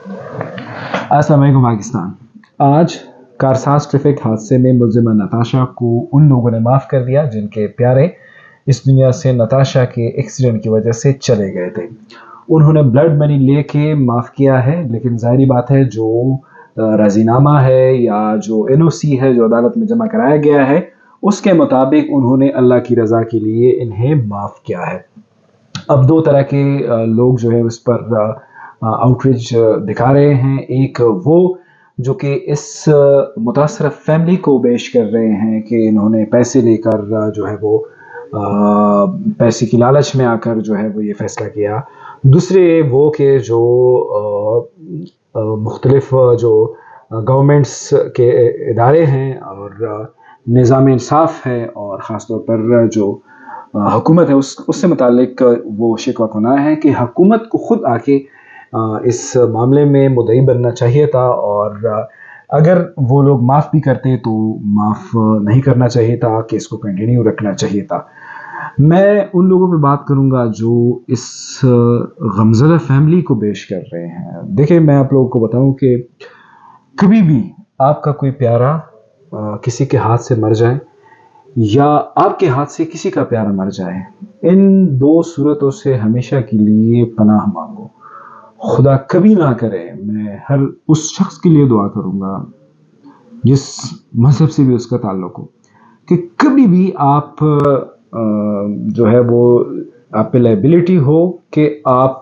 अस्सलाम वालेकुम पाकिस्तान। आज कारसाज ट्रैफिक हादसे में मुलजिमा नताशा को उन लोगों ने माफ़ कर दिया जिनके प्यारे इस दुनिया से नताशा के एक्सीडेंट की वजह से चले गए थे। उन्होंने ब्लड मनी लेके माफ़ किया है, लेकिन ज़ाहिरी बात है जो राज़ीनामा है या जो एनओसी है जो अदालत में जमा कराया गया है, उसके मुताबिक उन्होंने अल्लाह की रज़ा के लिए इन्हें माफ़ किया है। अब दो तरह के लोग जो है उस पर आउटरीच दिखा रहे हैं। एक वो जो कि इस मुतासर फैमिली को पेश कर रहे हैं कि इन्होंने पैसे लेकर जो है वो पैसे की लालच में आकर जो है वो ये फ़ैसला किया। दूसरे वो कि जो मुख्तलिफ जो गवर्नमेंट्स के इदारे हैं और निज़ाम इंसाफ है और ख़ास तौर पर जो हुकूमत है उससे मुतालिक वो शिकवा कुना है कि हुकूमत को ख़ुद आके इस मामले में मुद्दई बनना चाहिए था, और अगर वो लोग माफ़ भी करते तो माफ़ नहीं करना चाहिए था, केस को कंटिन्यू रखना चाहिए था। मैं उन लोगों पे बात करूँगा जो इस गमज़दा फैमिली को पेश कर रहे हैं। देखिए, मैं आप लोगों को बताऊँ कि कभी भी आपका कोई प्यारा किसी के हाथ से मर जाए या आपके हाथ से किसी का प्यारा मर जाए, इन दो सूरतों से हमेशा के लिए पनाह मांगो। खुदा कभी ना करे, मैं हर उस शख्स के लिए दुआ करूँगा जिस मज़हब से भी उसका ताल्लुक़ हो, कि कभी भी आप जो है वो आप पे लायबिलिटी हो कि आप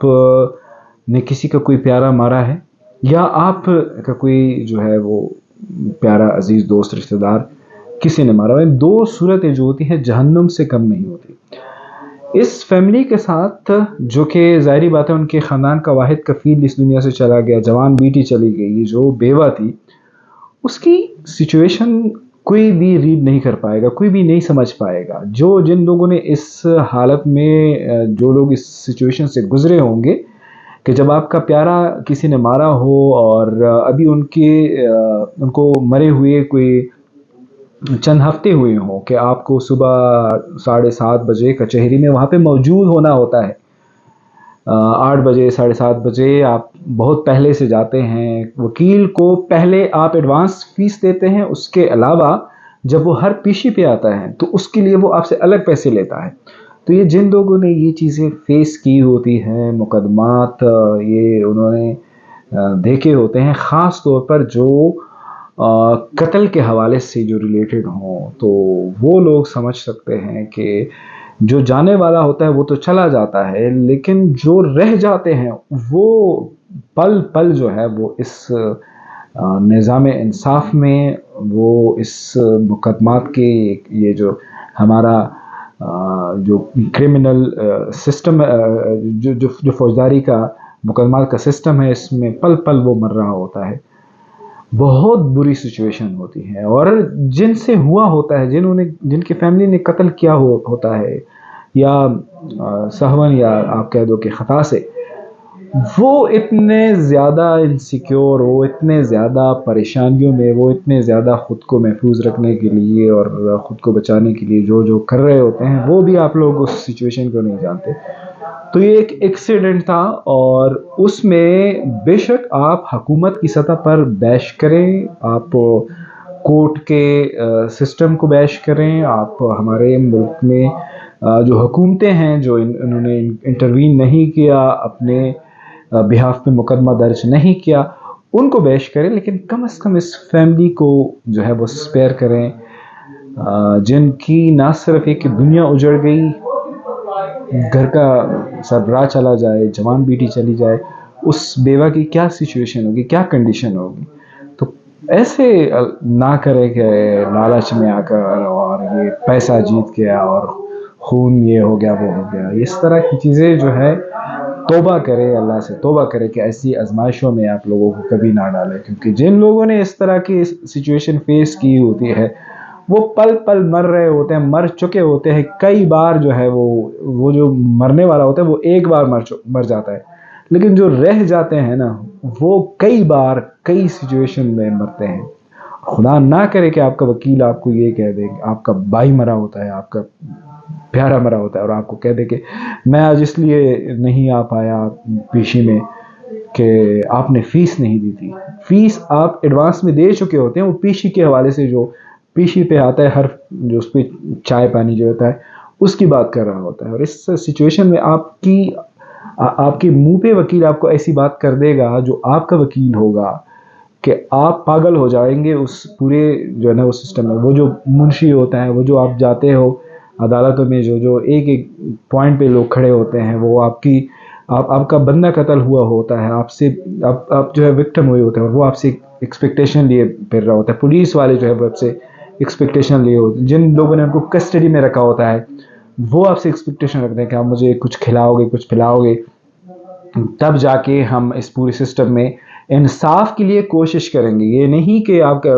ने किसी का कोई प्यारा मारा है या आप का कोई जो है वो प्यारा अजीज़ दोस्त रिश्तेदार किसी ने मारा है। दो सूरतें जो होती हैं जहन्नुम से कम नहीं होती। इस फैमिली के साथ जो कि ज़ाहिरी बात है उनके ख़ानदान का वाहिद कफ़ील इस दुनिया से चला गया, जवान बेटी चली गई जो बेवा थी, उसकी सिचुएशन कोई भी रीड नहीं कर पाएगा, कोई भी नहीं समझ पाएगा। जिन लोगों ने इस हालत में जो लोग इस सिचुएशन से गुज़रे होंगे कि जब आपका प्यारा किसी ने मारा हो और अभी उनको मरे हुए कोई चंद हफ्ते हुए हों कि आपको सुबह 7:30 बजे कचहरी में वहाँ पे मौजूद होना होता है। 8 बजे 7:30 बजे आप बहुत पहले से जाते हैं, वकील को पहले आप एडवांस फ़ीस देते हैं, उसके अलावा जब वो हर पेशी पे आता है तो उसके लिए वो आपसे अलग पैसे लेता है। तो ये जिन लोगों ने ये चीज़ें फ़ेस की होती हैं, मुकदमात ये उन्होंने देखे होते हैं, ख़ास तौर पर जो कत्ल के हवाले से जो रिलेटेड हों, तो वो लोग समझ सकते हैं कि जो जाने वाला होता है वो तो चला जाता है, लेकिन जो रह जाते हैं वो पल पल जो है वो इस निज़ाम इंसाफ में, वो इस मुकदमात के ये जो हमारा जो क्रिमिनल सिस्टम जो फौजदारी का मुकदमात का सिस्टम है, इसमें पल पल वो मर रहा होता है। बहुत बुरी सिचुएशन होती है, और जिनसे हुआ होता है, जिनकी फैमिली ने कत्ल किया होता है या सहवन या आप कह दो कि ख़ता से, वो इतने ज़्यादा इनसिक्योर, वो इतने ज़्यादा परेशानियों में, वो इतने ज़्यादा ख़ुद को महफूज रखने के लिए और ख़ुद को बचाने के लिए जो कर रहे होते हैं, वो भी आप लोग उस सिचुएशन को नहीं जानते। तो ये एक एक्सीडेंट था, और उसमें बेशक आप हुकूमत की सतह पर बैश करें, आप कोर्ट के सिस्टम को बैश करें, आप हमारे मुल्क में जो हुकूमतें हैं जो इन्होंने इंटरवीन नहीं किया, अपने बिहाफ पे मुकदमा दर्ज नहीं किया, उनको बैश करें, लेकिन कम से कम इस फैमिली को जो है वो स्पेयर करें जिनकी ना सिर्फ एक दुनिया उजड़ गई, घर का सरबराह चला जाए, जवान बेटी चली जाए, उस बेवा की क्या सिचुएशन होगी, क्या कंडीशन होगी। तो ऐसे ना करें कि लालच में आकर और ये पैसा जीत गया और खून ये हो गया वो हो गया, इस तरह की चीज़ें जो है तौबा करें, अल्लाह से तौबा करें कि ऐसी आजमाइशों में आप लोगों को कभी ना डालें, क्योंकि जिन लोगों ने इस तरह की सिचुएशन फेस की होती है वो पल पल मर रहे होते हैं, मर चुके होते हैं। कई बार जो है वो जो मरने वाला होता है वो एक बार मर जाता है, लेकिन जो रह जाते हैं ना वो कई बार कई सिचुएशन में मरते हैं। खुदा ना करे कि आपका वकील आपको ये कह दे, आपका भाई मरा होता है, आपका प्यारा मरा होता है, और आपको कह दे कि मैं आज इसलिए नहीं आ पाया पेशी में کہ آپ نے فیس نہیں دی تھی. فیس آپ ایڈوانس میں دے چکے ہوتے ہیں, وہ پیشی کے حوالے سے جو پیشی پہ آتا ہے, ہر جو اس پہ چائے پانی جو ہوتا ہے اس کی بات کر رہا ہوتا ہے. اور اس سچویشن میں آپ کے منہ پہ وکیل آپ کو ایسی بات کر دے گا جو آپ کا وکیل ہوگا کہ آپ پاگل ہو جائیں گے اس پورے جو ہے نا وہ سسٹم میں. وہ جو منشی ہوتا ہے, وہ جو آپ جاتے ہو عدالتوں میں, جو ایک ایک پوائنٹ پہ لوگ کھڑے ہوتے ہیں, وہ آپ کا بندہ قتل ہوا ہوتا ہے, آپ سے آپ جو ہے وکٹم ہوئے ہوتے ہیں, اور وہ آپ سے ایکسپیکٹیشن لیے پھر رہا ہوتا ہے. پولیس والے جو ہے وہ آپ سے ایکسپیکٹیشن لیے ہوتے ہیں, جن لوگوں نے ان کو کسٹڈی میں رکھا ہوتا ہے وہ آپ سے ایکسپیکٹیشن رکھتے ہیں کہ آپ مجھے کچھ کھلاؤ گے, کچھ پلاؤ گے, تب جا کے ہم اس پورے سسٹم میں انصاف کے لیے کوشش کریں گے. یہ نہیں کہ آپ کا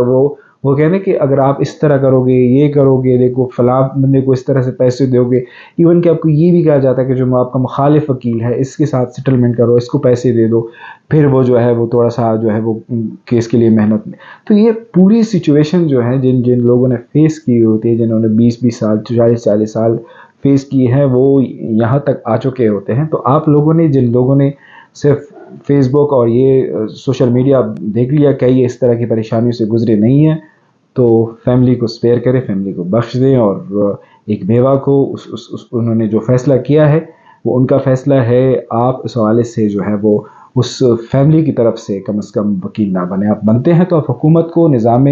وہ کہنے کہ اگر آپ اس طرح کرو گے, یہ کرو گے, دیکھو فلاں بندے کو اس طرح سے پیسے دو گے. ایون کہ آپ کو یہ بھی کہا جاتا ہے کہ جو آپ کا مخالف وکیل ہے اس کے ساتھ سیٹلمنٹ کرو, اس کو پیسے دے دو, پھر وہ جو ہے وہ تھوڑا سا جو ہے وہ کیس کے لیے محنت میں. تو یہ پوری سچویشن جو ہے جن لوگوں نے فیس کی ہوتی ہے, جنہوں نے 20 سال 40 سال فیس کی ہے, وہ یہاں تک آ چکے ہوتے ہیں. تو آپ لوگوں نے, جن لوگوں نے صرف فیس بک اور یہ سوشل میڈیا دیکھ لیا کہ یہ اس طرح کی پریشانیوں سے گزرے نہیں ہیں, تو فیملی کو سپیئر کریں, فیملی کو بخش دیں. اور ایک بیوہ کو انہوں نے جو فیصلہ کیا ہے وہ ان کا فیصلہ ہے. آپ اس حوالے سے جو ہے وہ اس فیملی کی طرف سے کم از کم وکیل نہ بنے. آپ بنتے ہیں تو آپ حکومت کو, نظام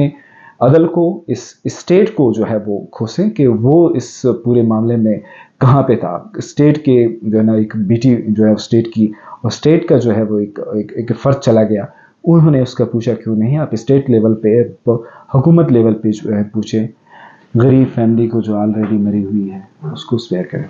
عدل کو, اس اسٹیٹ کو جو ہے وہ کھوسیں کہ وہ اس پورے معاملے میں کہاں پہ تھا. اسٹیٹ کے جو ہے نا ایک بیٹی جو ہے اسٹیٹ کی, اور اسٹیٹ کا جو ہے وہ ایک فرد چلا گیا, انہوں نے اس کا پوچھا کیوں نہیں. آپ اسٹیٹ لیول پہ, حکومت لیول پہ جو ہے پوچھیں. غریب فیملی کو جو آلریڈی مری ہوئی ہے اس کو سپیئر کریں.